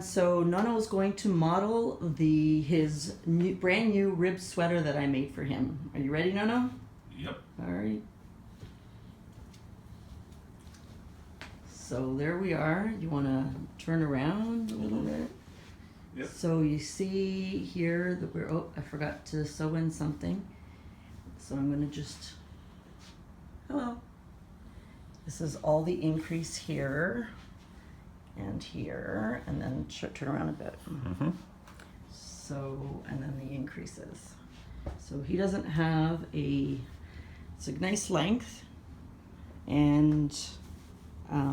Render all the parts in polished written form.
So Nonno is going to model his brand new rib sweater that I made for him. Are you ready, Nonno? Yep. All right. So there we are. You want to turn around a little bit? Yep. So you see here that I forgot to sew in something. So I'm going to just, hello. This is all the increase here and here, and then turn around a bit. Mm-hmm. So, and then the increases. So he doesn't have it's a nice length, and let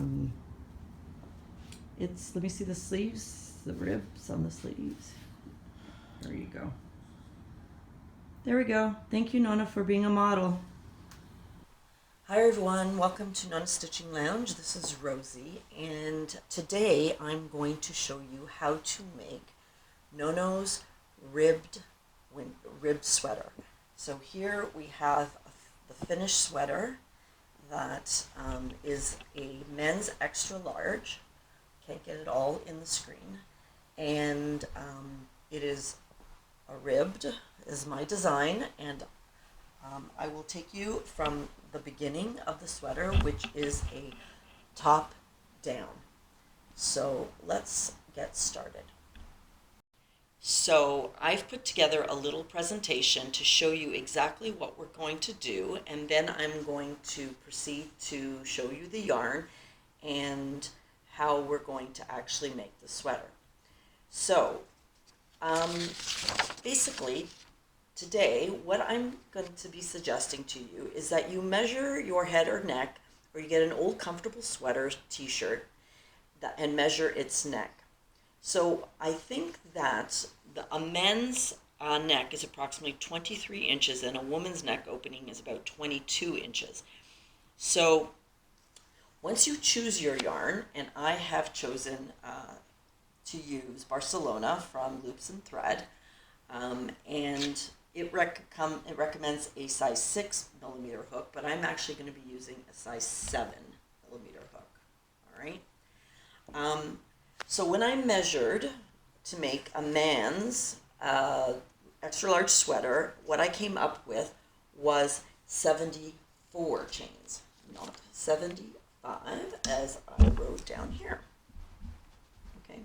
me see the sleeves, the ribs on the sleeves. There you go. There we go. Thank you, Nonna, for being a model. Hi everyone, welcome to Nonna Stitching Lounge. This is Rosie, and today I'm going to show you how to make Nonno's ribbed sweater. So here we have the finished sweater that is a men's extra large. Can't get it all in the screen, and it is a ribbed is my design, and I will take you from the beginning of the sweater, which is a top down. So let's get started. So I've put together a little presentation to show you exactly what we're going to do, and then I'm going to proceed to show you the yarn and how we're going to actually make the sweater. So basically today what I'm going to be suggesting to you is that you measure your head or neck, or you get an old comfortable sweater t-shirt and measure its neck. So I think that a men's neck is approximately 23 inches and a woman's neck opening is about 22 inches. So once you choose your yarn, and I have chosen to use Barcelona from Loops and Thread, and it recommends a size 6mm hook, but I'm actually going to be using a size 7mm hook. All right. So when I measured to make a man's extra large sweater, what I came up with was 74 chains, not 75, as I wrote down here. Okay.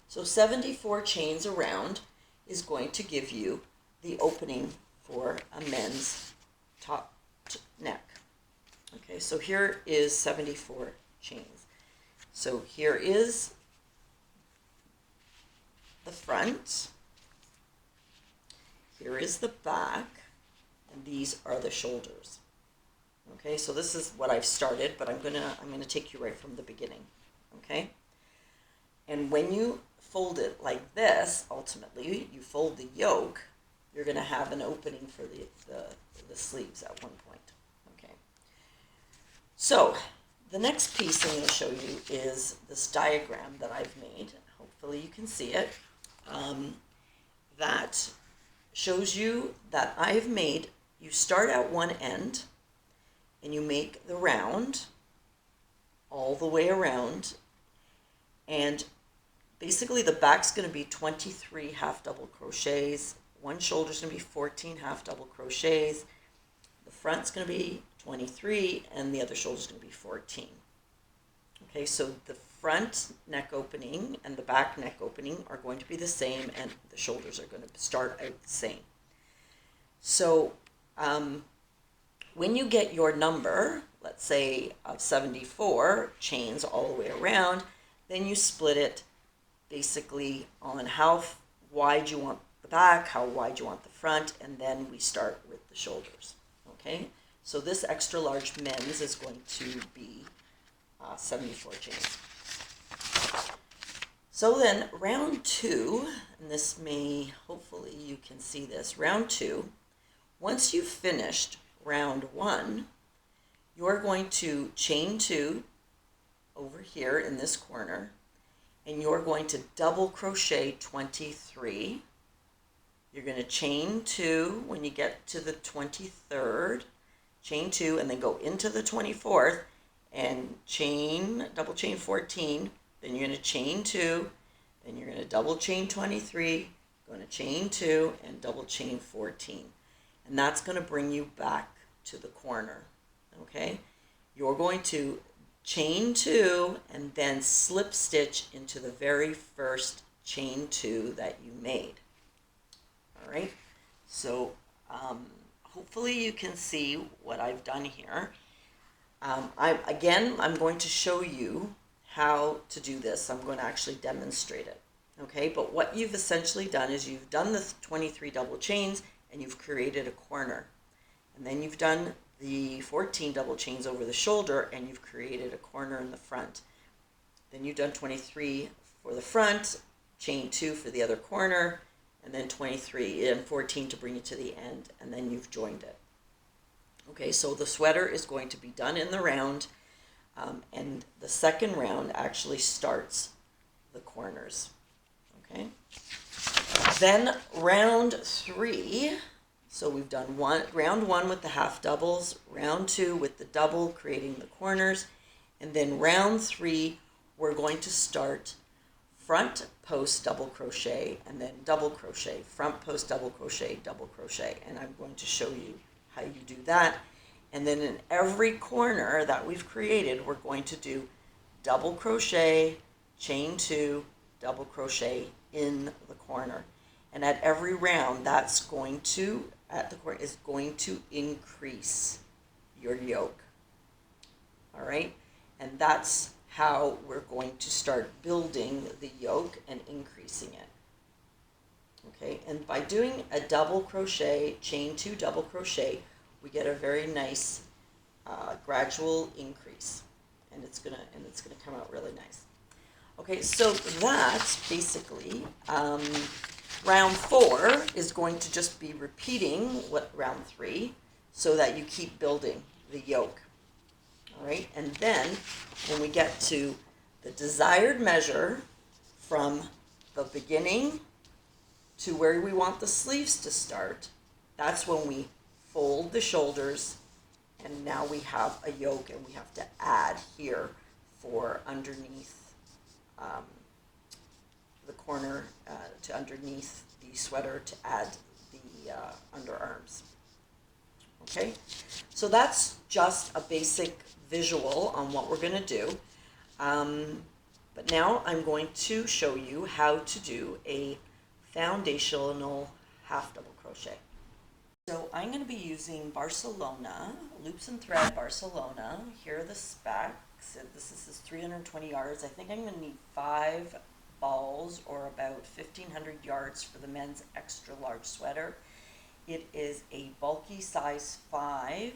So 74 chains around is going to give you the opening for a men's top neck. Okay, so here is 74 chains. So here is the front, here is the back, and these are the shoulders. Okay, so this is what I've started, but I'm gonna take you right from the beginning. Okay, and when you fold it like this, ultimately you fold the yoke, you're gonna have an opening for the sleeves at one point. Okay, so the next piece I'm going to show you is this diagram that I've made. Hopefully you can see it. That shows you that I've made, you start at one end and you make the round all the way around, and basically the back's going to be 23 half double crochets, one shoulder's going to be 14 half double crochets, the front's going to be 23, and the other shoulder's going to be 14. Okay, so the front neck opening and the back neck opening are going to be the same, and the shoulders are going to start out the same. So when you get your number, let's say of 74 chains all the way around, then you split it basically on how wide you want the back, how wide you want the front, and then we start with the shoulders. Okay, so this extra large men's is going to be 74 chains. So then round 2, and this may, hopefully you can see this, round 2, once you've finished round 1, you're going to chain 2 over here in this corner, and you're going to double crochet 23. You're going to chain 2 when you get to the 23rd, chain 2, and then go into the 24th and chain, double chain 14. Then you're going to chain 2, Then you're going to double chain 23, going to chain 2, and double chain 14. And that's going to bring you back to the corner, okay? You're going to chain 2 and then slip stitch into the very first chain 2 that you made. All right, so hopefully you can see what I've done here. I'm going to show you how to do this. I'm going to actually demonstrate it. Okay, but what you've essentially done is you've done the 23 double chains and you've created a corner. And then you've done the 14 double chains over the shoulder and you've created a corner in the front. Then you've done 23 for the front, chain 2 for the other corner, and then 23 and 14 to bring you to the end, and then you've joined it. Okay, so the sweater is going to be done in the round, and the second round actually starts the corners. Okay, then round 3. So we've done round 1 with the half doubles, round 2 with the double, creating the corners, and then round 3 we're going to start front post double crochet and then double crochet, front post double crochet, double crochet, and I'm going to show you how you do that. And then in every corner that we've created, we're going to do double crochet, chain 2, double crochet in the corner. And at every round, that's going to, at the corner, is going to increase your yoke. All right? And that's how we're going to start building the yoke and increasing it. Okay, and by doing a double crochet, chain 2, double crochet, we get a very nice gradual increase, and it's gonna come out really nice. Okay, so that's basically round 4 is going to just be repeating what round 3, so that you keep building the yoke. All right, and then when we get to the desired measure from the beginning to where we want the sleeves to start, that's when we fold the shoulders, and now we have a yoke, and we have to add here for underneath the corner, to underneath the sweater, to add the underarms. Okay, so that's just a basic visual on what we're going to do. But now I'm going to show you how to do a foundational half double crochet. So I'm going to be using Barcelona, Loops and Threads Barcellona. Here are the specs. This is 320 yards. I think I'm going to need 5 balls, or about 1,500 yards for the men's extra large sweater. It is a bulky size 5,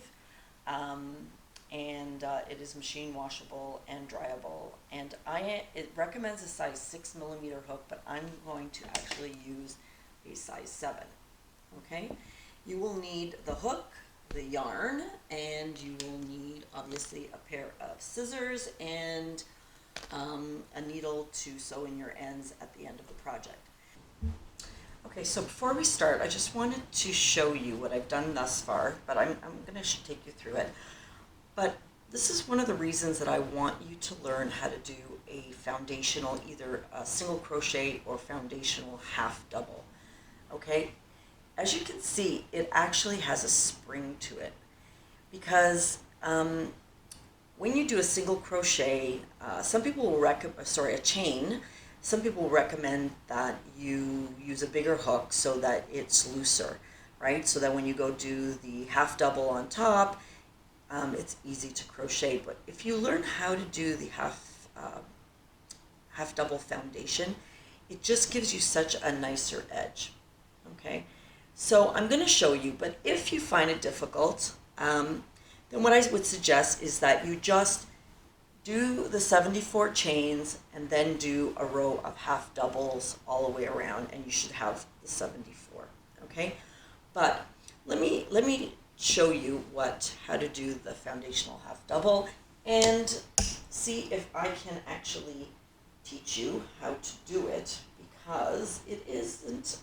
and it is machine washable and dryable. And it recommends a size 6 millimeter hook, but I'm going to actually use a size 7. Okay, you will need the hook, the yarn, and you will need obviously a pair of scissors and a needle to sew in your ends at the end of the project. Okay, so before we start, I just wanted to show you what I've done thus far, but I'm going to take you through it. But this is one of the reasons that I want you to learn how to do a foundational, either a single crochet or foundational half double. Okay, as you can see, it actually has a spring to it, because when you do a single crochet, some people will a chain. Some people recommend that you use a bigger hook so that it's looser, right? So that when you go do the half double on top, it's easy to crochet. But if you learn how to do the half double foundation, it just gives you such a nicer edge. Okay, so I'm going to show you, but if you find it difficult, then what I would suggest is that you just do the 74 chains and then do a row of half doubles all the way around, and you should have the 74. Okay, but let me show you how to do the foundational half double, and see if I can actually teach you how to do it, because it isn't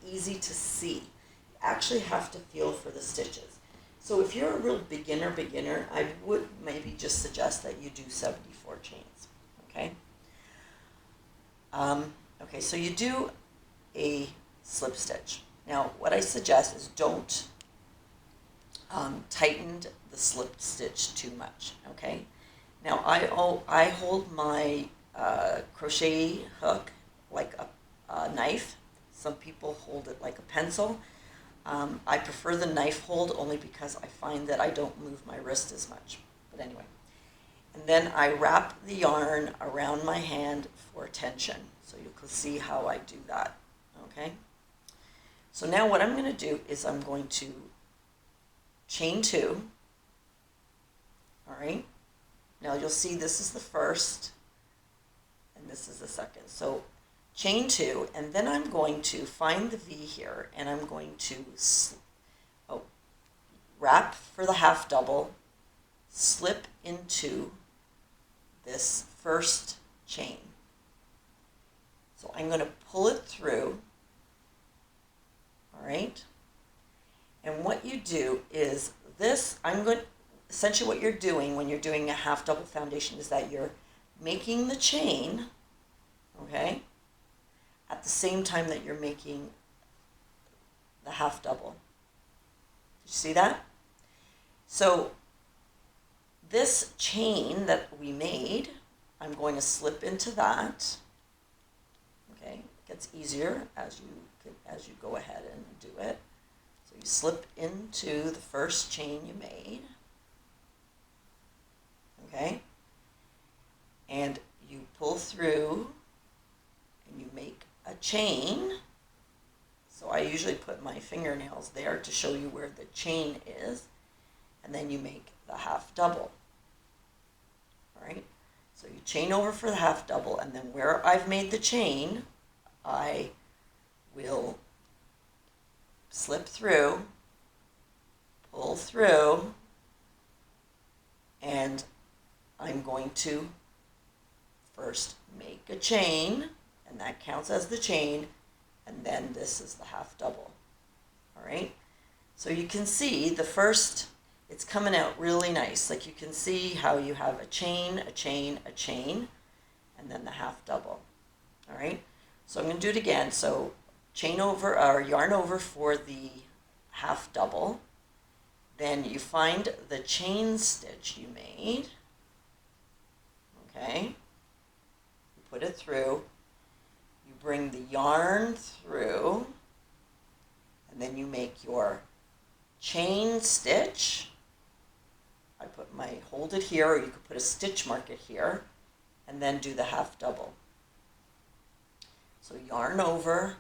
easy to see. You actually have to feel for the stitches. So if you're a real beginner, I would maybe just suggest that you do 74 chains, okay? Okay, so you do a slip stitch. Now, what I suggest is don't tighten the slip stitch too much, okay? Now, I hold my crochet hook like a knife. Some people hold it like a pencil. I prefer the knife hold only because I find that I don't move my wrist as much. But anyway. And then I wrap the yarn around my hand for tension. So you can see how I do that, okay? So now what I'm going to do is I'm going to chain 2, all right? Now you'll see this is the first and this is the second. So chain 2, and then I'm going to find the V here, and I'm going to wrap for the half double, slip into this first chain. So I'm going to pull it through, all right? And what you do is this, essentially what you're doing when you're doing a half double foundation is that you're making the chain, okay, at the same time that you're making the half double. You see that? So this chain that we made, I'm going to slip into that. Okay, it gets easier as you go ahead and do it. So you slip into the first chain you made. Okay, and you pull through and you make a chain. So I usually put my fingernails there to show you where the chain is, and then you make the half double. All right, so you chain over for the half double, and then where I've made the chain, I will slip through, pull through, and I'm going to first make a chain, and that counts as the chain, and then this is the half double. All right, so you can see the first, it's coming out really nice. Like you can see how you have a chain, a chain, a chain, and then the half double. All right, so I'm going to do it again. So chain over or yarn over for the half double, then you find the chain stitch you made, okay, you put it through, you bring the yarn through, and then you make your chain stitch. I hold it here, or you could put a stitch mark it here, and then do the half double. So yarn over,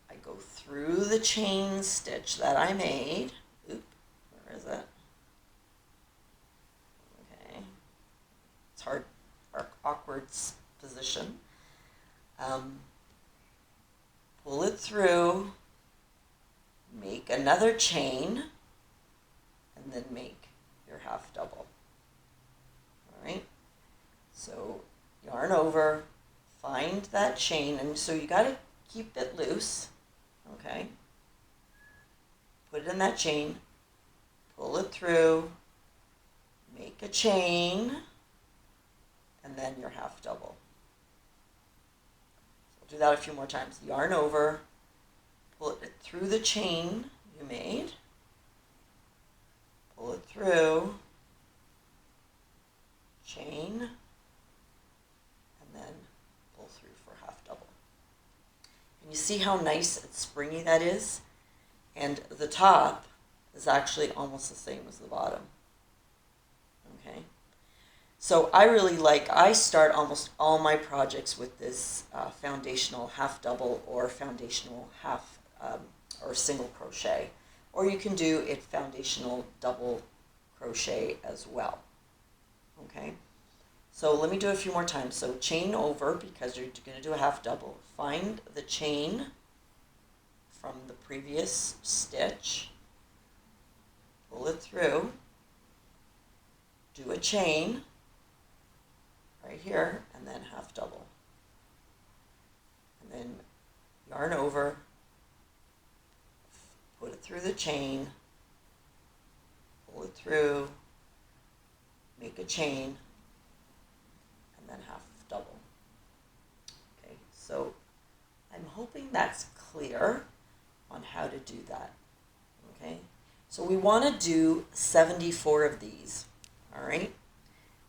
I go through the chain stitch that I made. Oop, where is it? Okay, it's hard, awkward position. Pull it through, make another chain, and then make your half double. All right, so yarn over, find that chain, and so you got to keep it loose, okay? Put it in that chain, pull it through, make a chain, and then your half double. So do that a few more times. Yarn over, pull it through the chain you made, pull it through, chain, and then pull through for half double. And you see how nice and springy that is? And the top is actually almost the same as the bottom. Okay? So I start almost all my projects with this foundational half double or foundational half or single crochet. Or you can do it foundational double crochet as well. Okay? So let me do it a few more times. So chain over, because you're going to do a half double. Find the chain from the previous stitch. Pull it through. Do a chain right here, and then half double. And then yarn over, put it through the chain, pull it through, make a chain, and then half double. Okay, So I'm hoping that's clear on how to do that. Okay, so we want to do 74 of these. All right,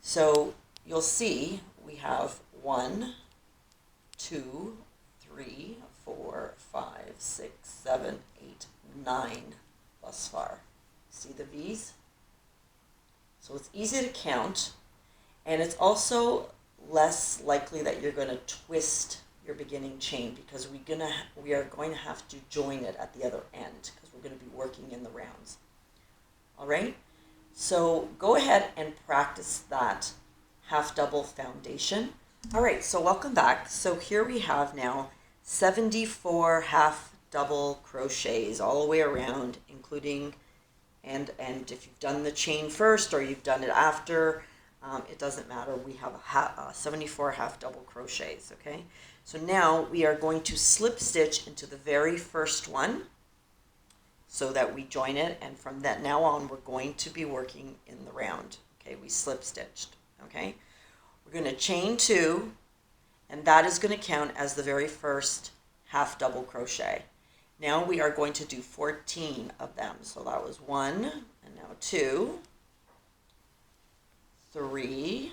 so you'll see we have 1, 2, 3, 4, 5, 6, 7, 8, 9 thus far. See the V's? So it's easy to count, and it's also less likely that you're going to twist your beginning chain because we are going to have to join it at the other end because we're going to be working in the rounds. All right, so go ahead and practice that half double foundation. All right, so welcome back. So here we have now 74 half double crochets all the way around, including and if you've done the chain first or you've done it after, it doesn't matter. We have 74 half double crochets. Okay, so now we are going to slip stitch into the very first one so that we join it, and from that now on we're going to be working in the round. Okay, we slip stitched. Okay, we're going to chain 2, and that is going to count as the very first half double crochet. Now we are going to do 14 of them. So that was 1, and now 2, 3,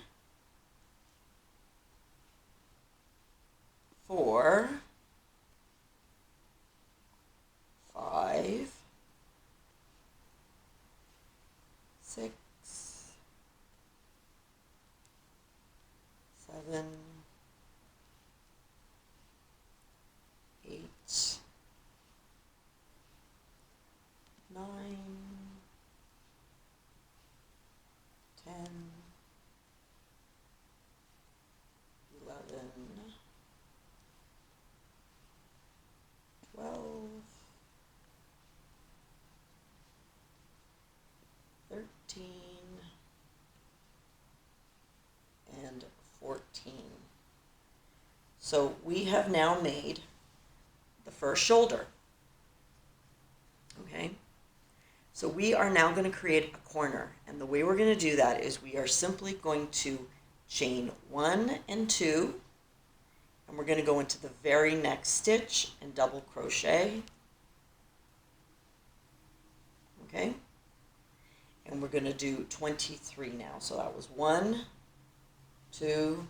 4, 5, 6, 7, 8, 9, 10, 11, 12, 13, and 14. So we have now made the first shoulder. Okay, so we are now going to create a corner, and the way we're going to do that is we are simply going to chain 1 and 2, and we're going to go into the very next stitch and double crochet. Okay, and we're going to do 23 now. So that was 1, 2,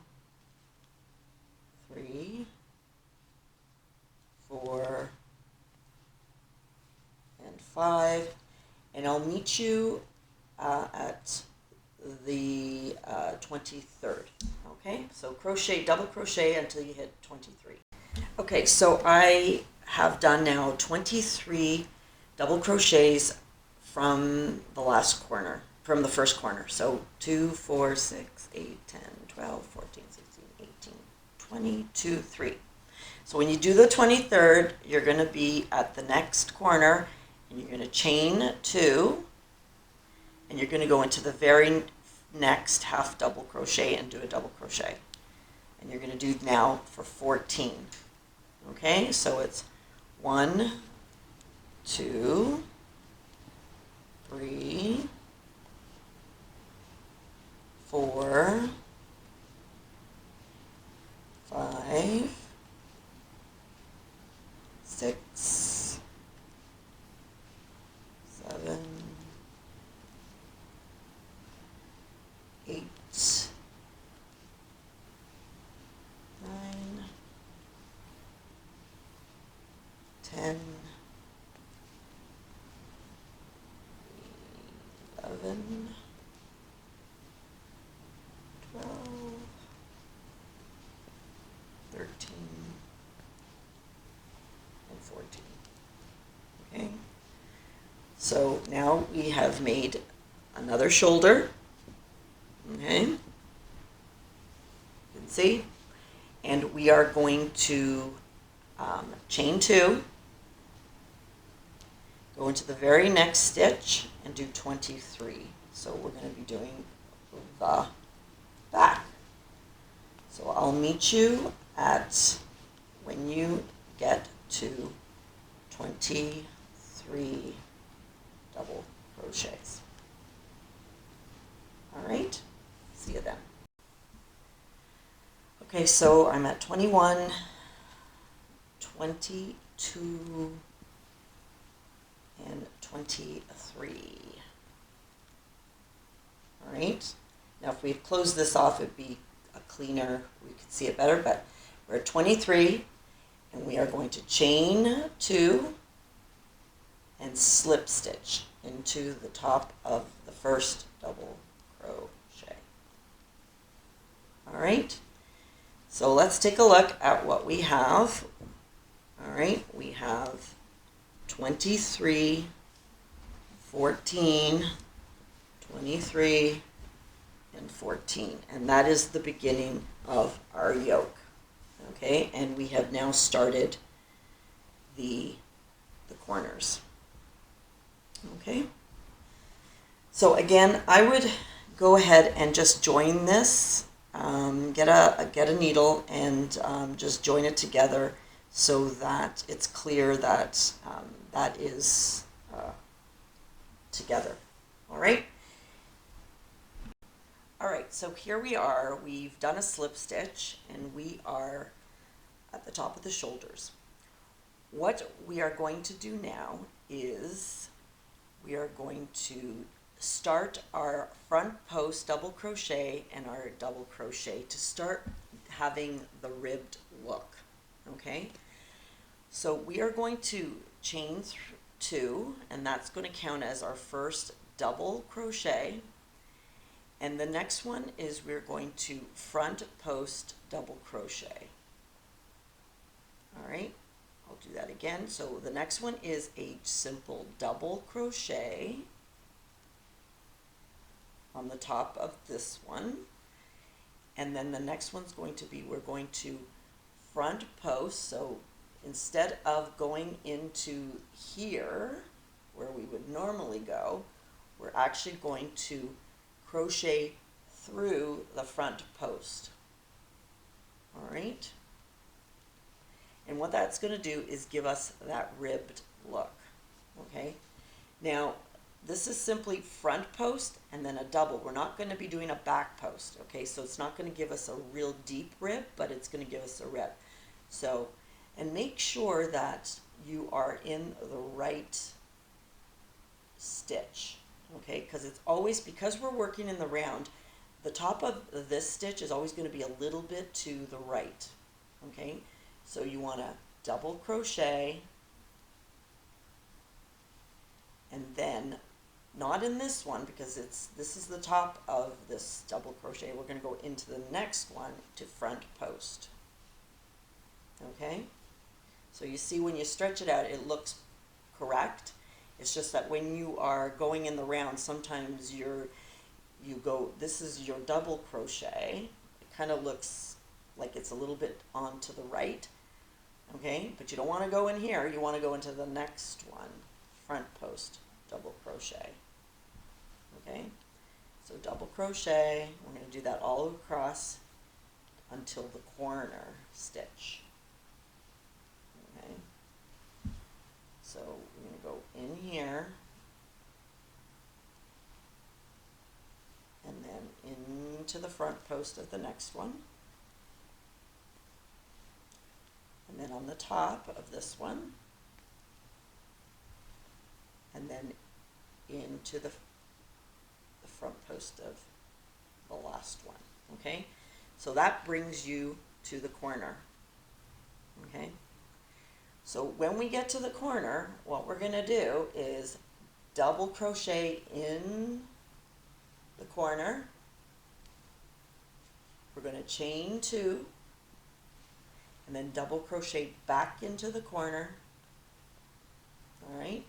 3, 4, and 5, and I'll meet you at the 23rd. Okay, so crochet, double crochet until you hit 23. Okay, so I have done now 23 double crochets from the last corner, from the first corner. So 2, 4, 6, 8, 10, 12, 14, 16, 18, 20, 2, 3. So when you do the 23rd, you're going to be at the next corner, and you're going to chain 2, and you're going to go into the very next half double crochet and do a double crochet. And you're going to do now for 14. Okay, so it's 1, 2, 3, 4, 5, 6, 7, 8, 9, 10, 11, 12, 13, and 14. Okay, so now we have made another shoulder. Okay, you can see, and we are going to chain 2, go into the very next stitch and do 23. So we're going to be doing the back. So I'll meet you at when you get to 23 double crochets. All right, see you then. Okay, so I'm at 21, 22 and 23. All right. Now if we close this off, it'd be a cleaner, we could see it better, but we're at 23 and we are going to chain 2 and slip stitch into the top of the first double crochet. All right. So let's take a look at what we have. All right, we have 23, 14, 23, and 14. And that is the beginning of our yoke. Okay, and we have now started the corners. Okay, so again, I would go ahead and just join this. Get a needle and just join it together so that it's clear that that is together. All right. All right, so here we are. We've done a slip stitch and we are at the top of the shoulders. What we are going to do now is we are going to start our front post double crochet and our double crochet to start having the ribbed look. Okay, so we are going to chain 2 and that's going to count as our first double crochet, and the next one is we're going to front post double crochet. All right, I'll do that again. So the next one is a simple double crochet on the top of this one, and then the next one's going to be, we're going to front post. So instead of going into here where we would normally go, we're actually going to crochet through the front post. All right, and what that's going to do is give us that ribbed look. Okay, now this is simply front post and then a double. We're not going to be doing a back post, okay? So it's not going to give us a real deep rib, but it's going to give us a rib. So, and make sure that you are in the right stitch, okay? Because it's always, because we're working in the round, the top of this stitch is always going to be a little bit to the right, okay? So you want to double crochet and then not in this one because this is the top of this double crochet. We're going to go into the next one to front post. Okay, so you see when you stretch it out it looks correct. It's just that when you are going in the round, sometimes you go, this is your double crochet, it kind of looks like it's a little bit on to the right. Okay, but you don't want to go in here, you want to go into the next one, front post double crochet. Okay, so double crochet, we're going to do that all across until the corner stitch. Okay, so we're going to go in here and then into the front post of the next one, and then on the top of this one, and then into the front post of the last one. Okay, so that brings you to the corner. Okay, so when we get to the corner, what we're going to do is double crochet in the corner. We're going to chain 2 and then double crochet back into the corner. All right,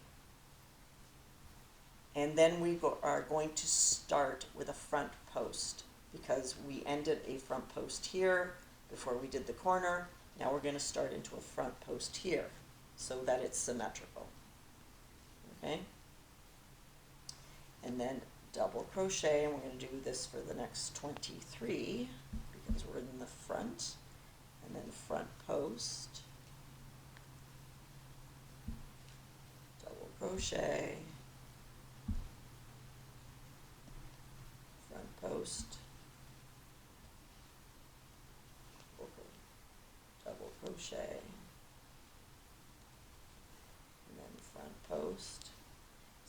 and then we are going to start with a front post because we ended a front post here before we did the corner. Now we're going to start into a front post here so that it's symmetrical. Okay, and then double crochet, and we're going to do this for the next 23 because we're in the front, and then front post, double crochet, front post, double crochet,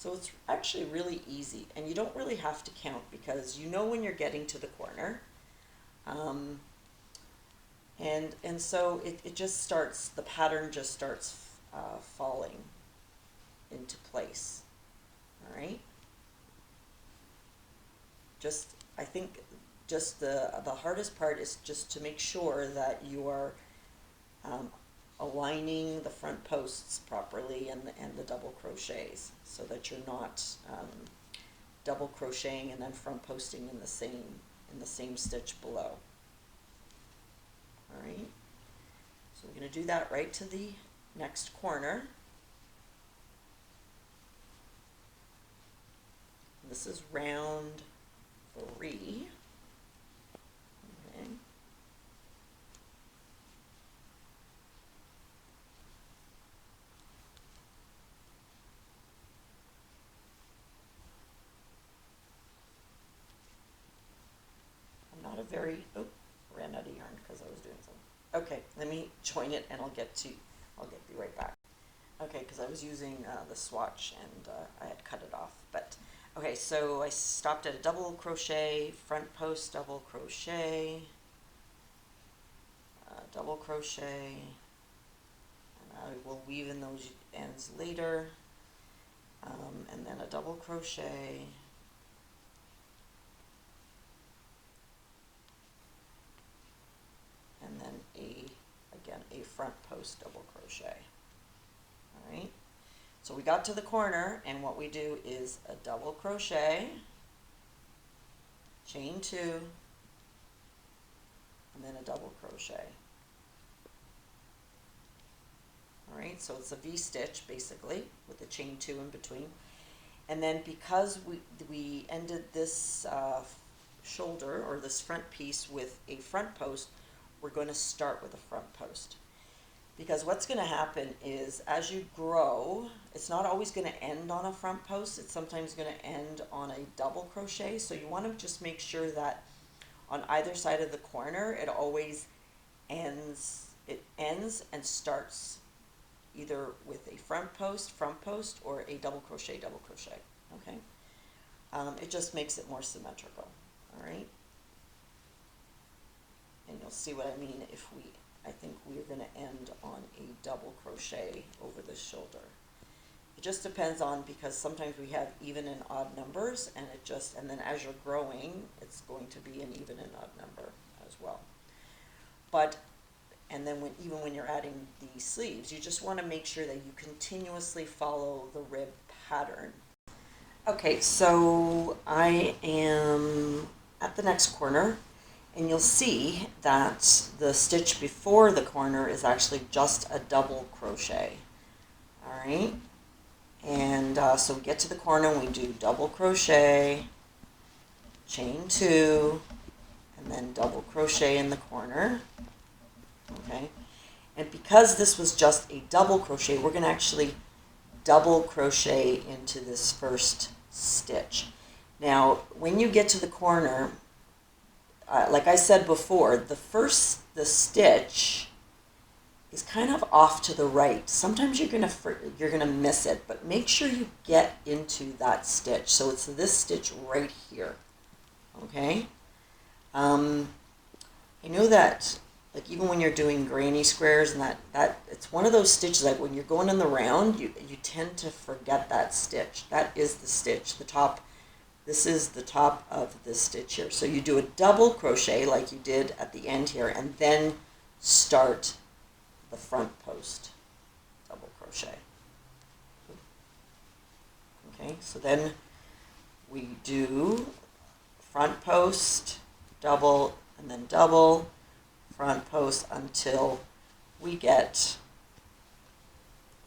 So it's actually really easy, and you don't really have to count because you know when you're getting to the corner. And so it just starts, the pattern just starts falling into place. All right. I think just the hardest part is just to make sure that you are aligning the front posts properly and the double crochets, so that you're not double crocheting and then front posting in the same stitch below. All right. So we're going to do that right to the next corner. This is round 3. Okay. I'm not a very, ran out of yarn because I was doing something. Okay, let me join it and I'll be right back. Okay, because I was using the swatch and I had cut it off. But okay, so I stopped at a double crochet, front post double crochet, double crochet, and I will weave in those ends later, and then a double crochet, and then again a front post double crochet. All right, so we got to the corner, and what we do is a double crochet, chain 2, and then a double crochet. All right, so it's a V-stitch basically with a chain 2 in between. And then because we ended this shoulder or this front piece with a front post, we're going to start with a front post. Because what's going to happen is as you grow, it's not always going to end on a front post. It's sometimes going to end on a double crochet. So you want to just make sure that on either side of the corner, it always ends and starts either with a front post, or a double crochet, okay? It just makes it more symmetrical, all right? And you'll see what I mean if I think we're gonna end on a double crochet over the shoulder. It just depends on, because sometimes we have even and odd numbers, and then as you're growing, it's going to be an even and odd number as well. And then even when you're adding the sleeves, you just want to make sure that you continuously follow the rib pattern. Okay, so I am at the next corner, and you'll see that the stitch before the corner is actually just a double crochet. All right, and so we get to the corner and we do double crochet, chain 2, and then double crochet in the corner. Okay, and because this was just a double crochet, we're going to actually double crochet into this first stitch. Now, when you get to the corner, like I said before, the stitch is kind of off to the right. Sometimes you're gonna miss it, but make sure you get into that stitch. So it's this stitch right here. Okay. I know that, like, even when you're doing granny squares and that it's one of those stitches, like when you're going in the round, you tend to forget that stitch. That is the stitch, the top. This is the top of this stitch here. So you do a double crochet like you did at the end here, and then start the front post double crochet. Okay, so then we do front post, double, and then double, front post until we get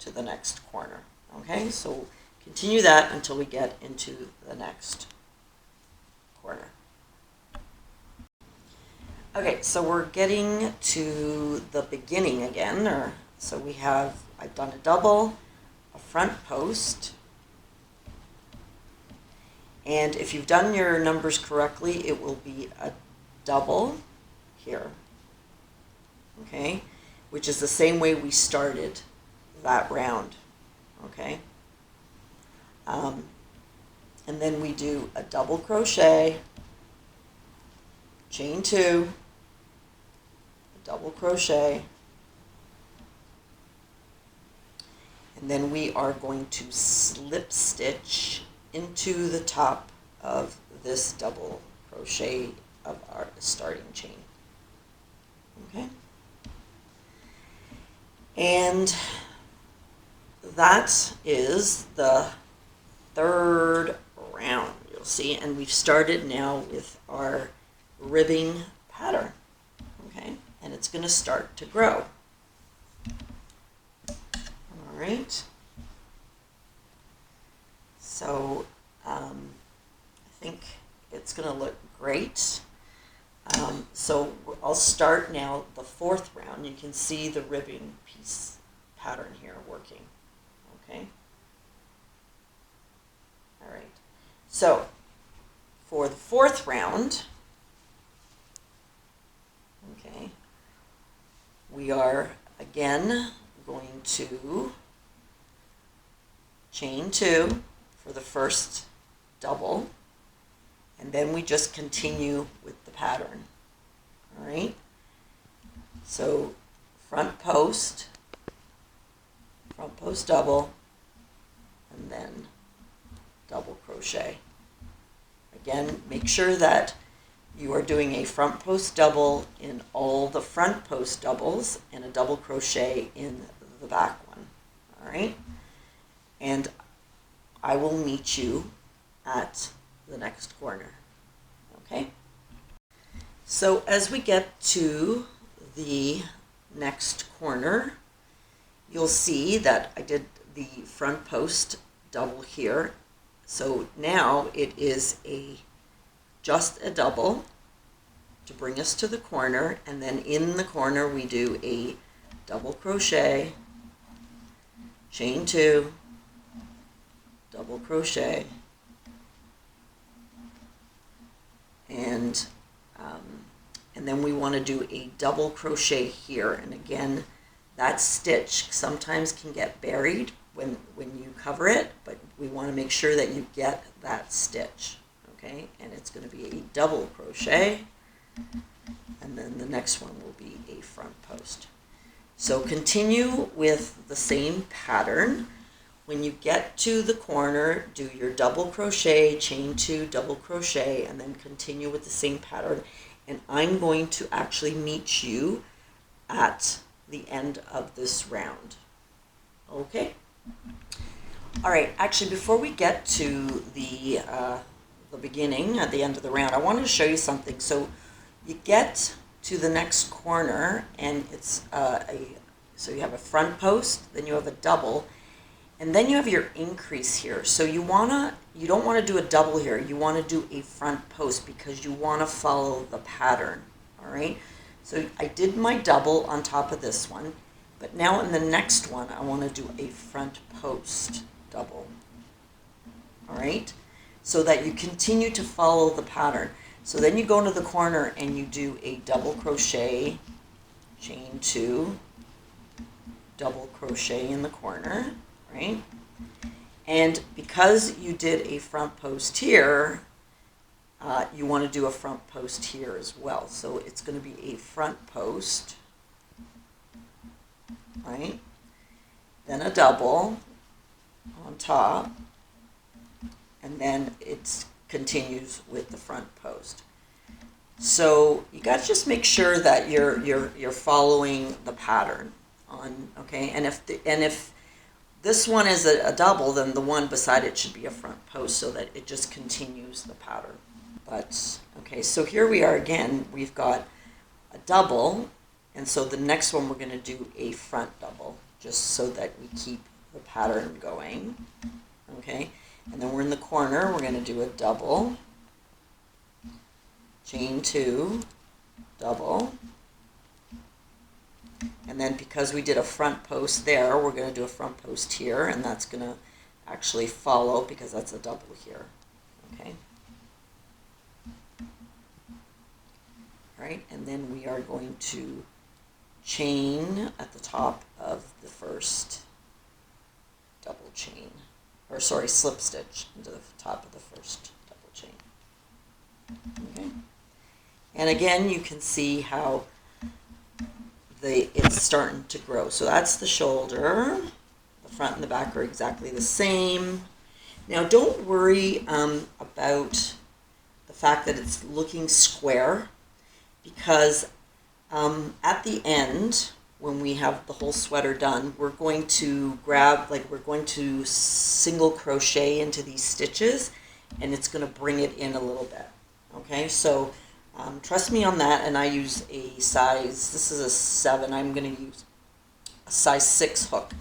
to the next corner. Okay, so continue that until we get into the next corner. Okay, so we're getting to the beginning again. So I've done a double, a front post, and if you've done your numbers correctly, it will be a double here, okay, which is the same way we started that round, okay. and then we do a double crochet, chain 2, a double crochet, and then we are going to slip stitch into the top of this double crochet of our starting chain. Okay, and that is the third round, you'll see, and we've started now with our ribbing pattern. Okay, and it's going to start to grow. All right, so I think it's going to look great. So I'll start now the fourth round. You can see the ribbing piece pattern here working. Okay. All right. So for the fourth round, okay, we are again going to chain 2 for the first double, and then we just continue with the pattern. All right, so front post double, and then double crochet. Again, make sure that you are doing a front post double in all the front post doubles and a double crochet in the back one. All right, and I will meet you at the next corner. Okay, so as we get to the next corner, you'll see that I did the front post double here. So now it is just a double to bring us to the corner, and then in the corner we do a double crochet, chain 2, double crochet, and then we want to do a double crochet here. And again, that stitch sometimes can get buried when you cover it, but we want to make sure that you get that stitch. Okay, and it's going to be a double crochet, and then the next one will be a front post. So continue with the same pattern. When you get to the corner, do your double crochet, chain 2, double crochet, and then continue with the same pattern. And I'm going to actually meet you at the end of this round. Okay? All right, actually before we get to the beginning, at the end of the round, I wanted to show you something. So you get to the next corner, and it's so you have a front post, then you have a double, and then you have your increase here. So you don't want to do a double here. You want to do a front post because you want to follow the pattern. All right. So I did my double on top of this one, but now in the next one I want to do a front post double. All right. So that you continue to follow the pattern. So then you go into the corner and you do a double crochet, chain 2, double crochet in the corner. Right? And because you did a front post here, you want to do a front post here as well. So it's going to be a front post, right? Then a double on top, and then it continues with the front post. So you got to just make sure that you're following the pattern on, okay? And if this one is a double, then the one beside it should be a front post so that it just continues the pattern. But, okay, so here we are again. We've got a double, and so the next one we're going to do a front double just so that we keep the pattern going. Okay, and then we're in the corner. We're going to do a double, chain 2, double. And then because we did a front post there, we're going to do a front post here, and that's going to actually follow because that's a double here. Okay. All right, and then we are going to chain at the top of the first double chain. or sorry, slip stitch into the top of the first double chain. Okay. And again, you can see how it's starting to grow. So that's the shoulder. The front and the back are exactly the same. Now don't worry about the fact that it's looking square, because at the end, when we have the whole sweater done, we're going to we're going to single crochet into these stitches, and it's going to bring it in a little bit. Okay, so trust me on that. And I use a size, this is a 7, I'm going to use a size 6 hook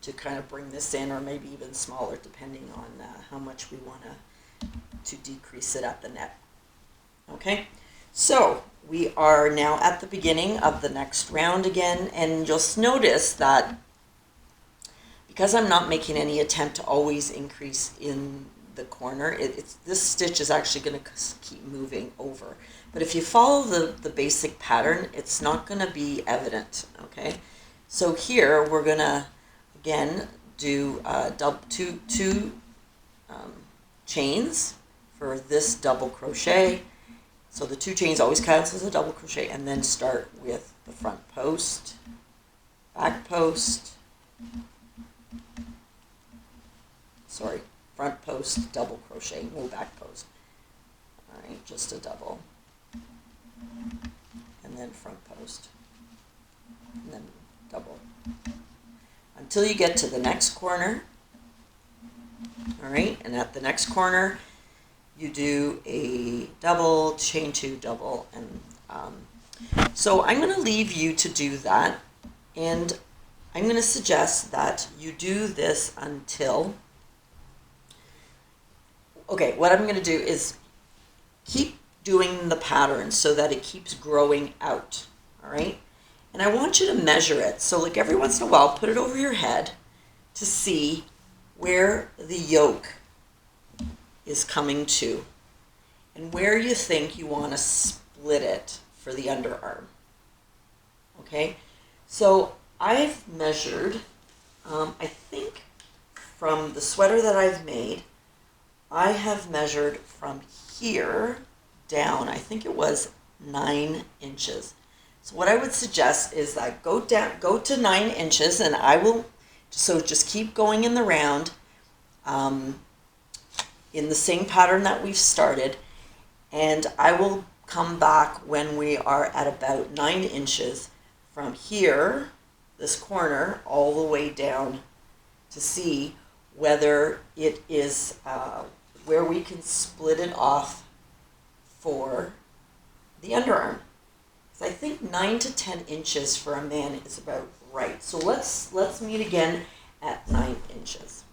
to kind of bring this in, or maybe even smaller depending on how much we want to decrease it at the neck. Okay, so we are now at the beginning of the next round again, and you'll notice that because I'm not making any attempt to always increase in the corner, this stitch is actually going to keep moving over. But if you follow the basic pattern, it's not going to be evident. Okay, so here we're going to again do two chains for this double crochet. So the 2 chains always counts as a double crochet, and then start with the front post, back post, sorry, front post, double crochet, no back post. All right, just a double, and then front post, and then double, until you get to the next corner. All right, and at the next corner, you do a double, chain 2, double, and so I'm going to leave you to do that, and I'm going to suggest that you do this until, okay, what I'm going to do is keep doing the pattern so that it keeps growing out, all right? And I want you to measure it. So like every once in a while, put it over your head to see where the yoke is coming to and where you think you want to split it for the underarm. Okay, so I've measured, I think from the sweater that I've made, I have measured from here down, I think it was 9 inches. So what I would suggest is that go to 9 inches, and I will, so just keep going in the round, in the same pattern that we've started, and I will come back when we are at about 9 inches from here, this corner, all the way down, to see whether it is where we can split it off for the underarm. So I think 9 to 10 inches for a man is about right. So let's meet again at 9 inches.